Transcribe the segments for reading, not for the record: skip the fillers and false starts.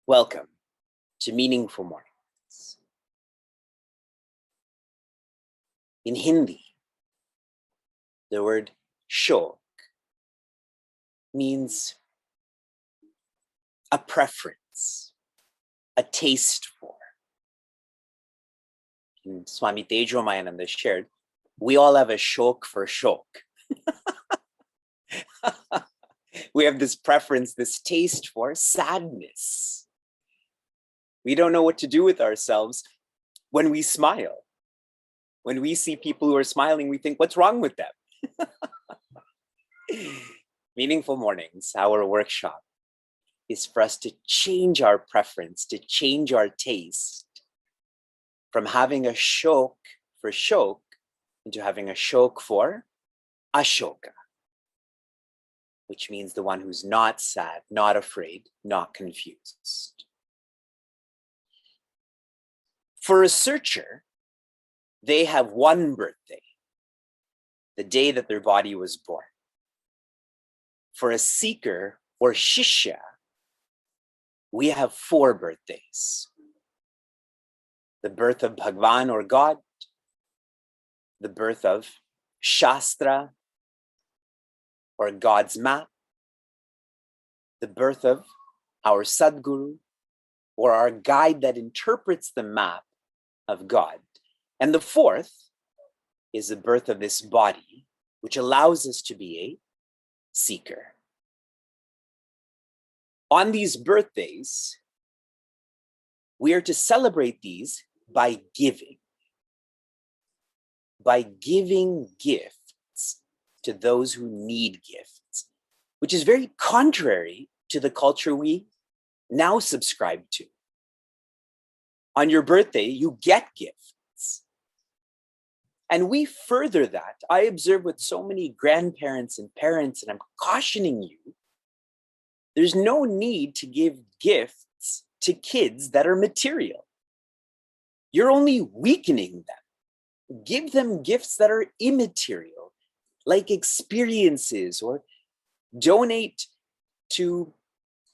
Welcome to Meaningful Mornings. In Hindi, the word shok means a preference, a taste for. And Swami Tejo Mayananda shared, we all have a shok for shok. We have this preference, this taste for sadness. We don't know what to do with ourselves when we smile. When we see people who are smiling, we think, what's wrong with them? Meaningful Mornings, our workshop, is for us to change our preference, to change our taste from having a shok for shok into having a shok for ashoka, which means the one who's not sad, not afraid, not confused. For a searcher, they have one birthday, the day that their body was born. For a seeker or shishya, we have 4 birthdays. The birth of Bhagwan or God, the birth of Shastra or God's map, the birth of our Sadguru or our guide that interprets the map of God. And the 4th is the birth of this body, which allows us to be a seeker. On these birthdays, we are to celebrate these by giving gifts to those who need gifts, which is very contrary to the culture we now subscribe to. On your birthday, you get gifts. And we further that. I observe with so many grandparents and parents, and I'm cautioning you, there's no need to give gifts to kids that are material. You're only weakening them. Give them gifts that are immaterial, like experiences, or donate to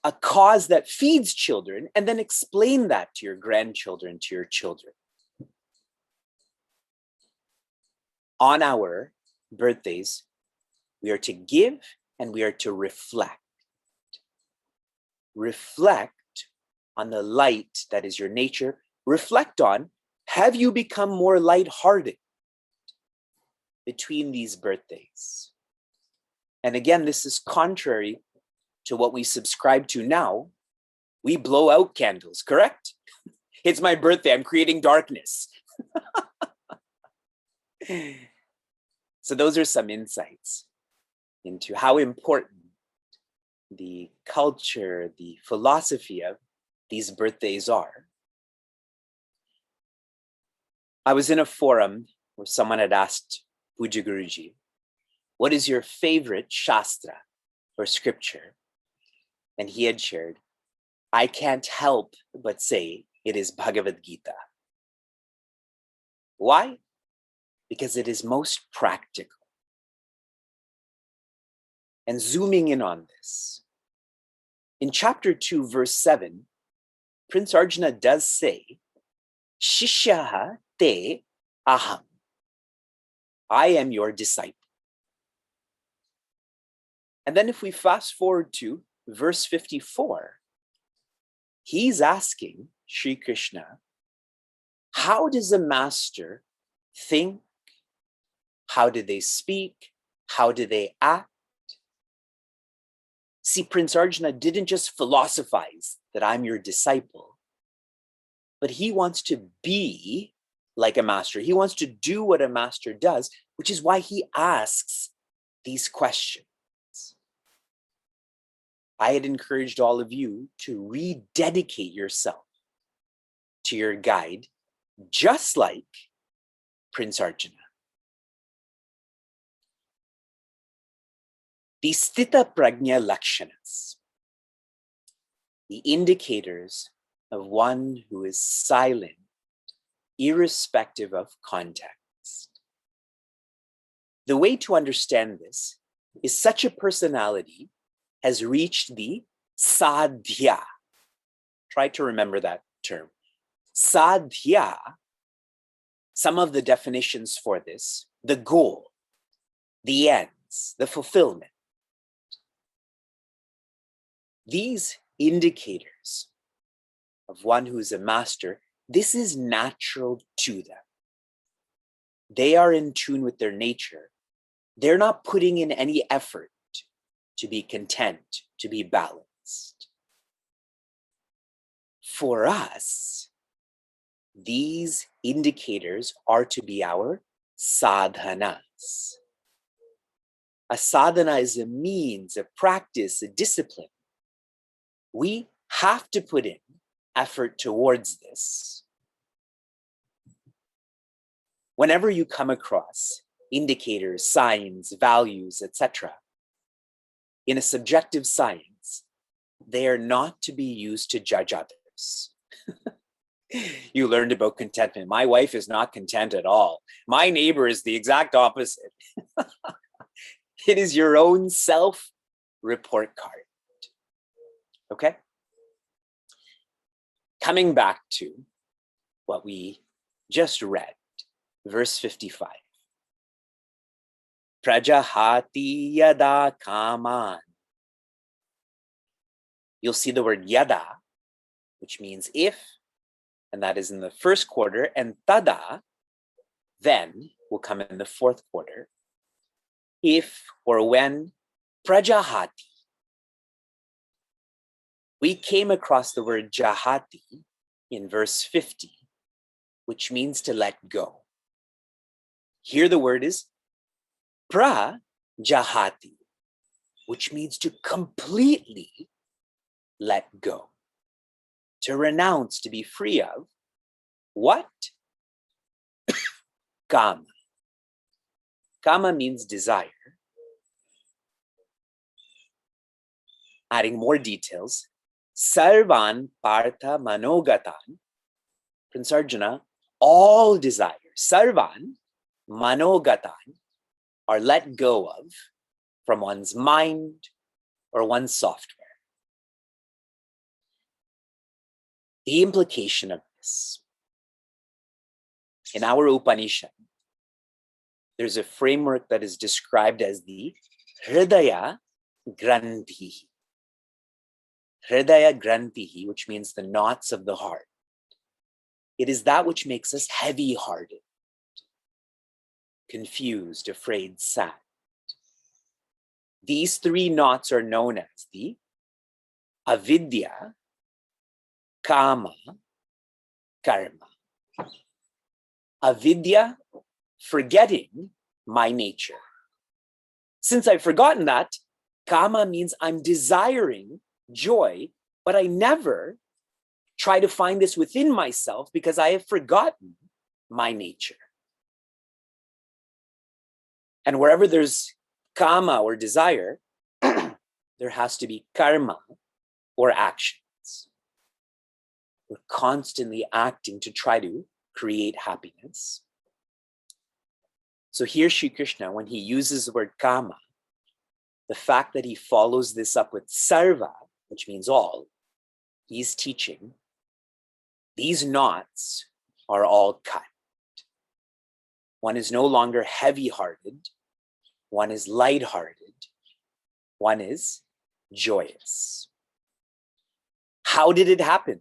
a cause that feeds children, and then explain that to your grandchildren, to your children. On our birthdays, we are to give and we are to reflect. Reflect on the light that is your nature. Reflect on, have you become more lighthearted between these birthdays? And again, this is contrary to what we subscribe to now. We blow out candles, correct? It's my birthday, I'm creating darkness. So those are some insights into how important the culture, the philosophy of these birthdays are. I was in a forum where someone had asked Puja Guruji, what is your favorite Shastra or scripture? And he had shared, I can't help but say it is Bhagavad Gita. Why? Because it is most practical. And zooming in on this, in chapter 2, verse 7, Prince Arjuna does say, Shishyaha te aham. I am your disciple. And then if we fast forward to verse 54, he's asking Sri Krishna, how does a master think? How do they speak? How do they act? See, Prince Arjuna didn't just philosophize that I'm your disciple, but he wants to be like a master. He wants to do what a master does, which is why he asks these questions. I had encouraged all of you to rededicate yourself to your guide, just like Prince Arjuna. The Sthita Prajna Lakshanas. the indicators of one who is silent, irrespective of context. The way to understand this is such a personality has reached the sadhya. Try to remember that term. Sadhya, some of the definitions for this, the goal, the ends, the fulfillment. These indicators of one who is a master, this is natural to them. They are in tune with their nature. They're not putting in any effort to be content, to be balanced. For us, these indicators are to be our sadhanas. A sadhana is a means, a practice, a discipline. We have to put in effort towards this. Whenever you come across indicators, signs, values, etc., in a subjective science, they are not to be used to judge others. You learned about contentment. My wife is not content at all. My neighbor is the exact opposite. It is your own self-report card. Okay? Coming back to what we just read, verse 55. Prajahati yada kaman. You'll see the word yada, which means if, and that is in the first quarter, and tada, then, will come in the fourth quarter. If or when prajahati. We came across the word jahati in verse 50, which means to let go. Here the word is prajahati, which means to completely let go, to renounce, to be free of what? Kama. Kama means desire. Adding more details, Sarvan Partha Manogatan, Prince Arjuna, all desires, Sarvan Manogatan, are let go of from one's mind or one's software. The implication of this, in our Upanishad, there's a framework that is described as the Hridaya Granthi. Hridaya Granthi, which means the knots of the heart. It is that which makes us heavy-hearted, confused, afraid, sad. These three knots are known as the avidya, kama, karma. Avidya, forgetting my nature. Since I've forgotten that, kama means I'm desiring joy, but I never try to find this within myself because I have forgotten my nature. And wherever there's kama or desire, there has to be karma or actions. We're constantly acting to try to create happiness. So here Sri Krishna, when he uses the word kama, the fact that he follows this up with sarva, which means all, he's teaching these knots are all cut. One is no longer heavy-hearted. One is light-hearted. One is joyous. How did it happen?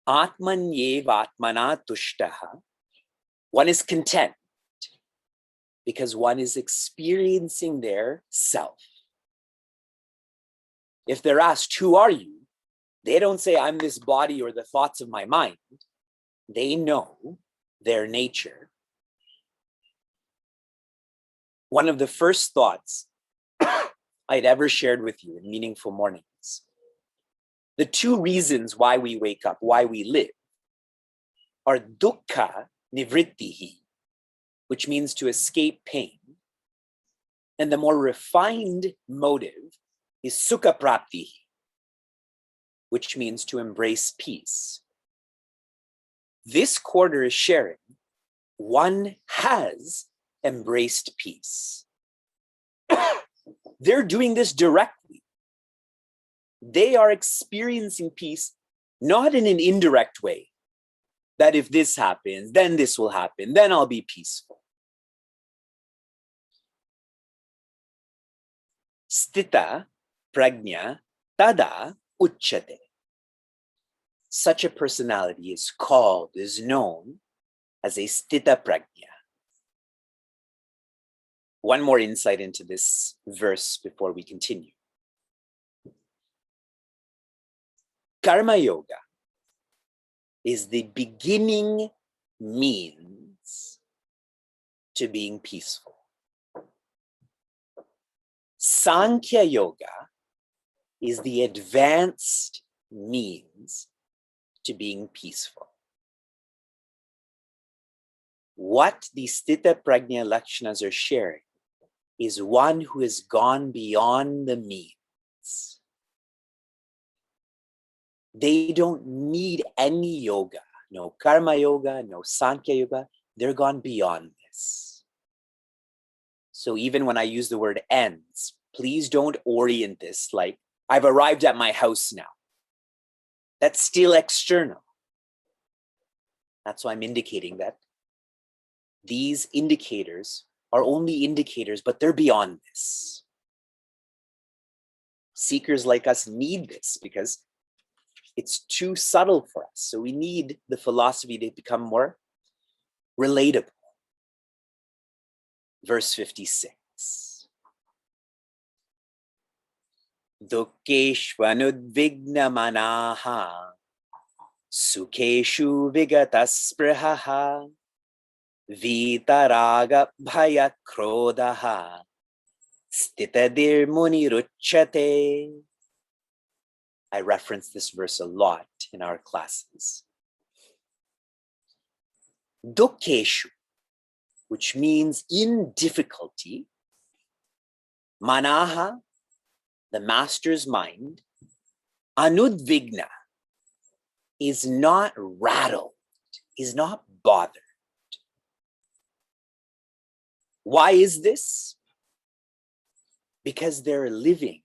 Atmanyev atmana tushtaha. One is content because one is experiencing their self. If they're asked, who are you? They don't say, I'm this body or the thoughts of my mind. They know their nature. One of the first thoughts I'd ever shared with you in Meaningful Mornings, the two reasons why we wake up, why we live, are dukkha nivrittihi, which means to escape pain. And the more refined motive is sukha praptihi, which means to embrace peace. This quarter is sharing one has embraced peace. They're doing this directly. They are experiencing peace not in an indirect way, that if this happens, then this will happen, then I'll be peaceful. Stita prajna tada uchyate. Such a personality is called, is known as a stita prajna. One more insight into this verse before we continue. Karma yoga is the beginning means to being peaceful. Sankhya yoga is the advanced means to being peaceful. What the Stita Prajna Lakshanas are sharing is one who has gone beyond the means. They don't need any yoga, no karma yoga, no Sankhya yoga. They're gone beyond this. So even when I use the word ends, please don't orient this like I've arrived at my house now. That's still external. That's why I'm indicating that these indicators are only indicators, but they're beyond this. Seekers like us need this because it's too subtle for us. So we need the philosophy to become more relatable. Verse 56. Dukkeshvanudvigna manaha sukheshu vigatasprahaha vitaraga bhaya krodaha stitadir muniruchyate. I reference this verse a lot in our classes. Dukkeshu, which means in difficulty, manaha, the master's mind, anudvigna, is not rattled, is not bothered. Why is this? Because they're living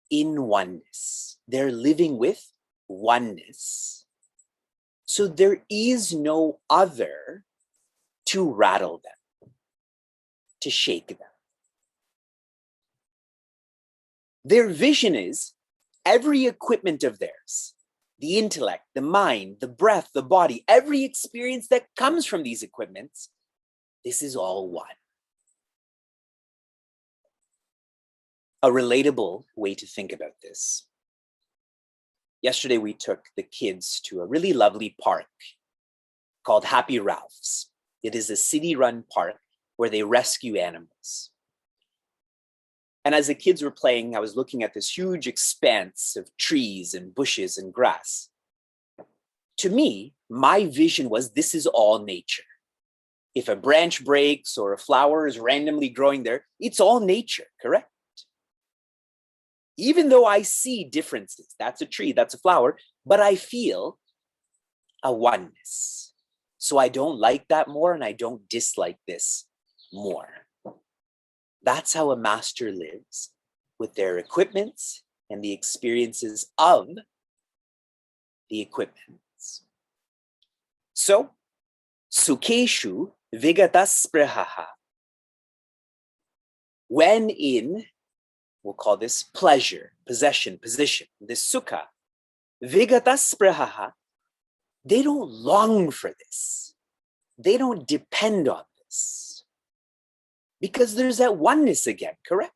in oneness. They're living with oneness. So there is no other to rattle them, to shake them. Their vision is every equipment of theirs, the intellect, the mind, the breath, the body, every experience that comes from these equipments, this is all one. A relatable way to think about this. Yesterday, we took the kids to a really lovely park called Happy Ralph's. It is a city-run park where they rescue animals. And as the kids were playing, I was looking at this huge expanse of trees and bushes and grass. To me, my vision was this is all nature. If a branch breaks or a flower is randomly growing there, it's all nature, correct? Even though I see differences, that's a tree, that's a flower, but I feel a oneness. So I don't like that more and I don't dislike this more. That's how a master lives, with their equipments and the experiences of the equipments. So, sukheshu vigatasprahaha. When in, we'll call this pleasure, possession, position, this sukha, vigatasprahaha, they don't long for this. They don't depend on this. Because there's that oneness again, correct?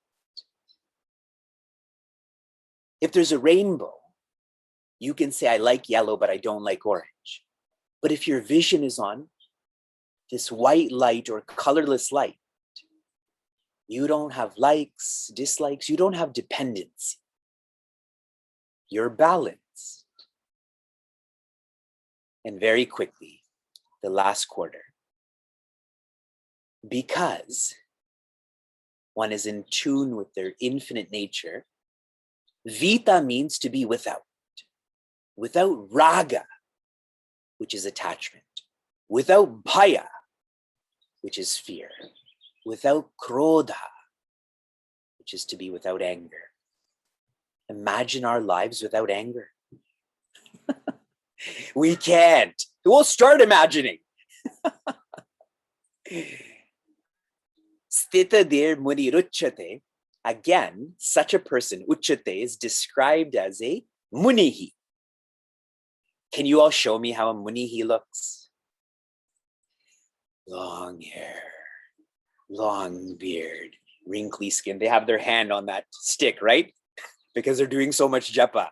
If there's a rainbow, you can say, I like yellow, but I don't like orange. But if your vision is on this white light or colorless light, you don't have likes, dislikes, you don't have dependency. You're balanced. And very quickly, the last quarter. Because one is in tune with their infinite nature, vita means to be without. without raga, which is attachment, without bhaya, which is fear, without krodha, which is to be without anger. Imagine our lives without anger. We can't. We'll start imagining. Sthita dir muni ruchyate. Again, such a person, uchyate, is described as a munihi. Can you all show me how a munihi looks? Long hair, long beard, wrinkly skin. They have their hand on that stick, right? Because they're doing so much japa.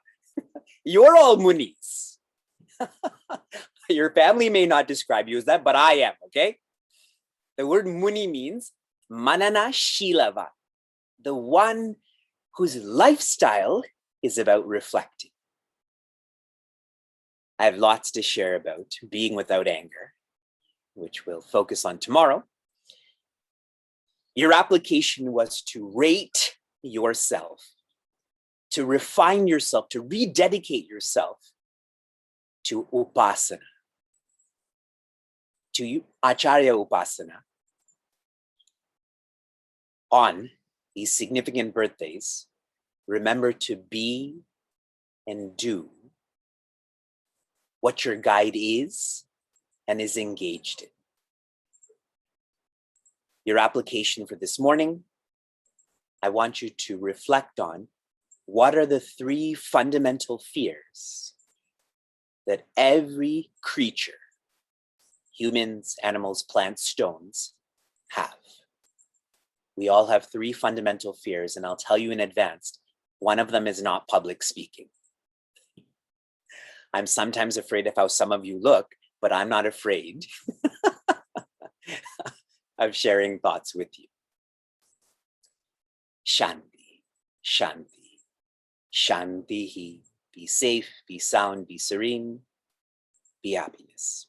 You're all munis. Your family may not describe you as that, but I am, okay? The word muni means manana shilava, the one whose lifestyle is about reflecting. I have lots to share about being without anger, which we'll focus on tomorrow. Your application was to rate yourself, to refine yourself, to rededicate yourself to upasana, to acharya upasana on these significant birthdays. Remember to be and do what your guide is and is engaged in. Your application for this morning, I want you to reflect on what are the 3 fundamental fears that every creature, humans, animals, plants, stones, have. We all have 3 fundamental fears, and I'll tell you in advance, one of them is not public speaking. I'm sometimes afraid of how some of you look, but I'm not afraid of sharing thoughts with you. Shanti, shanti, shanti. Be safe, be sound, be serene, be happiness.